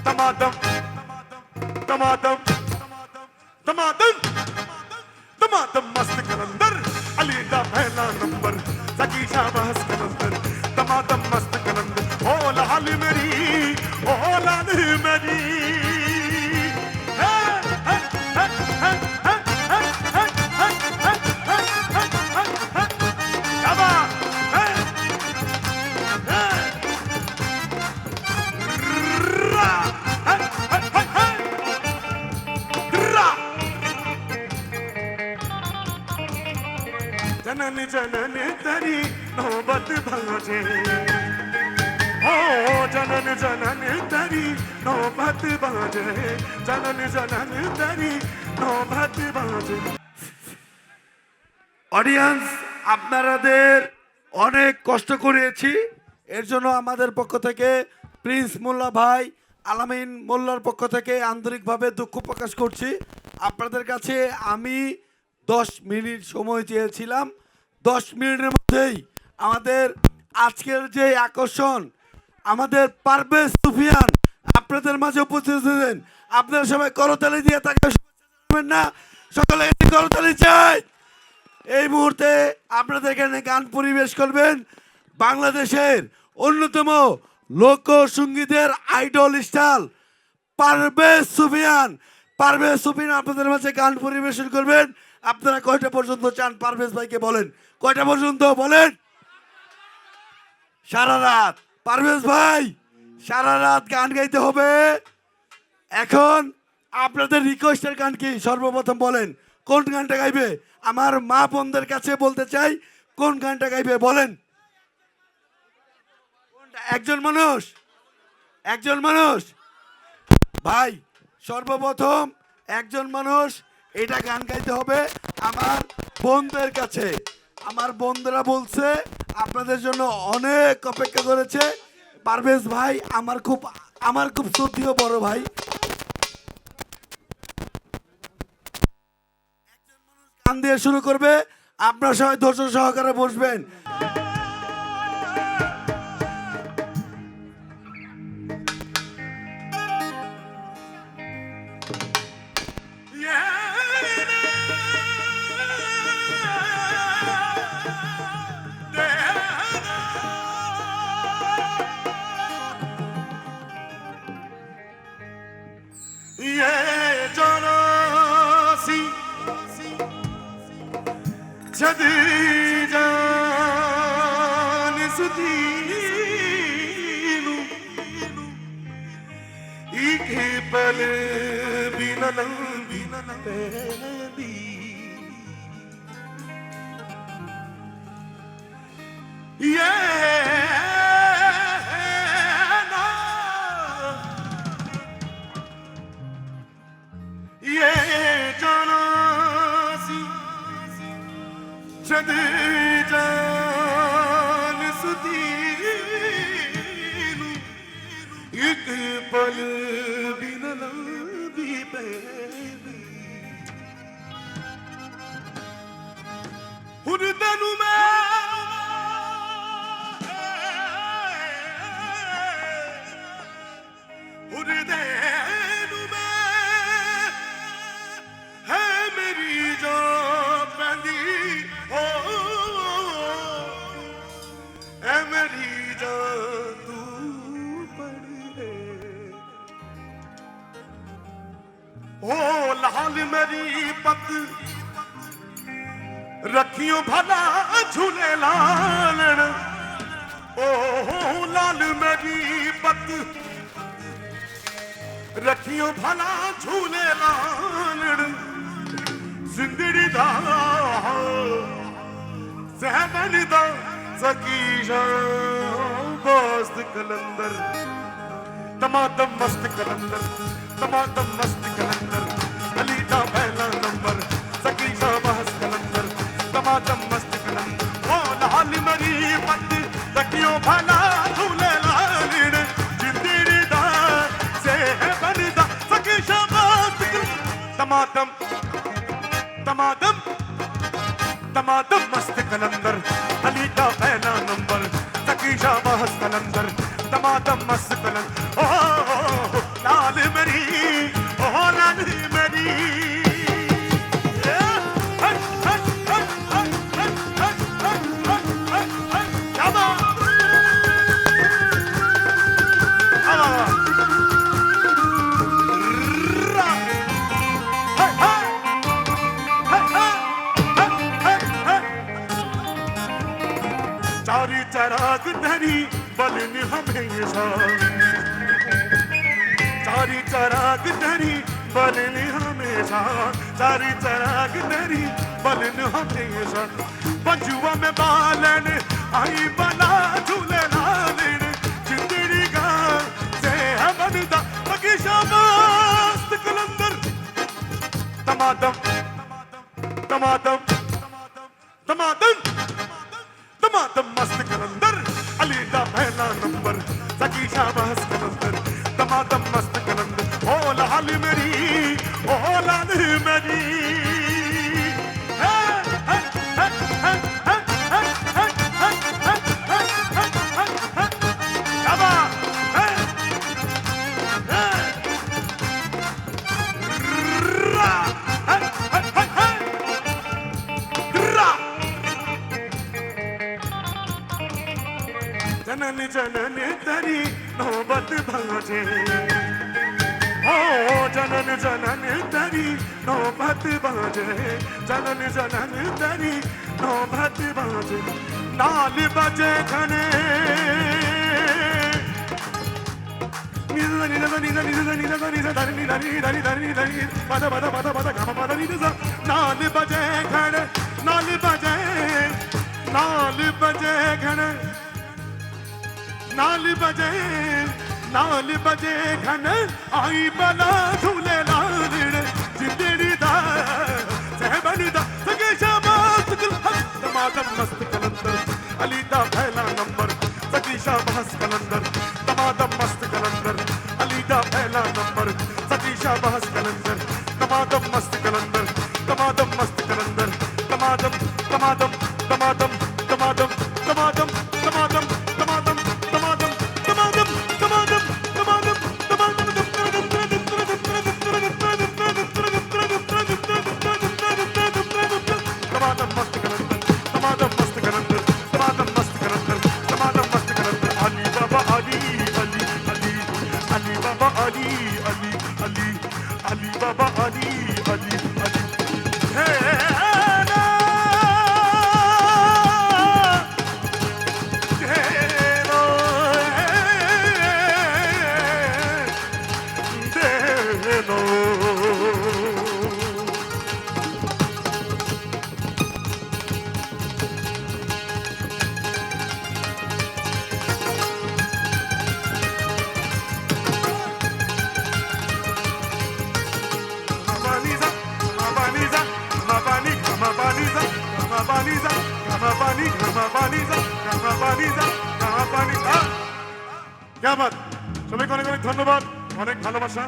Tamadım, tamadım, tamadım, tamadım mast kalandar. Ali da pehla number, Zaki Shabazz kalandar. Tamadım mast kalandar. O lal meri, o lal meri. जनन जनन तरी नौबत भाजे ओ जनन जनन तरी नौबत बाजे जनन जनन तरी नौबत बाजे অডিয়েন্স আপনাদের অনেক কষ্ট করিয়েছি, এর জন্য আমাদের পক্ষ থেকে প্রিন্স মোল্লা ভাই, আলামিন মোল্লার পক্ষ থেকে আন্তরিকভাবে দুঃখ প্রকাশ করছি। আপনাদের কাছে আমি 10 মিনিট সময় চেয়েছিলাম, 10 মিনিটের মধ্যেই আমাদের আজকের যে আকর্ষণ আমাদের পারভেজ সুফিয়ান আপনাদের মাঝে উপস্থিত হয়েছেন। আপনারা সবাই করতালি দিয়ে তাকে না, সকলে করতালি চাই। এই মুহূর্তে আপনাদের এখানে গান পরিবেশ করবেন বাংলাদেশের অন্যতম লোকসঙ্গীতের আইডল স্টার পারভেজ সুফিয়ান। পারভেজ সুফিয়ান আপনাদের মাঝে গান পরিবেশন করবেন। আপনারা কয়টা পর্যন্ত চান পারভেজ ভাইকে বলেন, কয়টা পর্যন্ত বলেন? সারা রাত। পারভেজ ভাই সারা রাত গান গাইতে হবে। এখন আপনাদের রিকোয়েস্টের গান কি সর্বপ্রথম বলেন, কোন গানটা গাইবে? আমার মা বোনদের কাছে বলতে চাই, কোন গানটা গাইবে বলেন। একজন মানুষ ভাই, সর্বপ্রথম একজন মানুষ এটা গান গাইতে হবে আমার বোনদের কাছে। আমার বোনরা বলছে আপনাদের জন্য অনেক অপেক্ষা করেছে। পারভেজ ভাই আমার খুব শ্রদ্ধেয় বড় ভাই। গান দিয়ে শুরু করবে, আপনারা সবাই ধৈর্য সহকারে বসবেন। जद जान सुदीनु इके पल बिना तेरी ये ना ये जाना जद जान सुदीनु एक पल बिना भी पैरी हुरदनु में हुरदेनु में है मेरी जो बंदी ओ ऐ मेरी जान तू पड़े ओ लाल मेरी पत रखियो भला झूले लाल ओ लाल मेरी पत रखियो भला झूले लाल जिंदड़ी दा सहबन दा सकी शाबाज़ कलंदर तमातम मस्त कलंदर तमातम मस्त कलंदर अली दा पहला नंबर सकी शाबाज़ कलंदर तमातम मस्त कलंदर ओ लाल मरी पत तकियो भला झूले लाल जिंदड़ी दा सहबन दा सकी शाबाज़ तमातम तमातम तमातम मस्त कलंदर अली का पहला नंबर तकी शाबाज़ कलंदर तमातम मस्त कलंदर ओ सारी चराग तेरी बलन हमेशा सारी चराग तेरी बलन हमेशा पंजुआ में बालन आई बना झूले लालन जिंदड़ी का से है बनता बगीचा मस्त कलंदर तमादम तमादम तमादम तमादम मस्त कलंदर अली दा पहला नंबर सकी शाबाश कलंदर तमादम मस्त कलंदर ओ लाल मेरी ओ लाल मेरी जनन जनन तरी नौबत भाजे ओ जनन जनन तरी नौबत बाजे जनन जनन तरी नौबत बाजे नाल बजे खने नाल बजे खने नाल बजे खने नाल बजे घन आई बला झूले लाल जिंदड़ी दा सहबन दा सगे शाबाश तमादम मस्त कलंदर अली दा पहला नंबर सगी शाबाश कलंदर तमादम मस्त कलंदर अली दा पहला नंबर सगी शाबाश कलंदर तमादम मस्त कलंदर तमादम मस्त कलंदर तमादम तमादम तमादम तमादम तमादम तमादम तमादम Ali Baba Ali Ali Ali hey na dero dero क्या बात सबाइকে অনেক অনেক ধন্যবাদ অনেক ভালোবাসা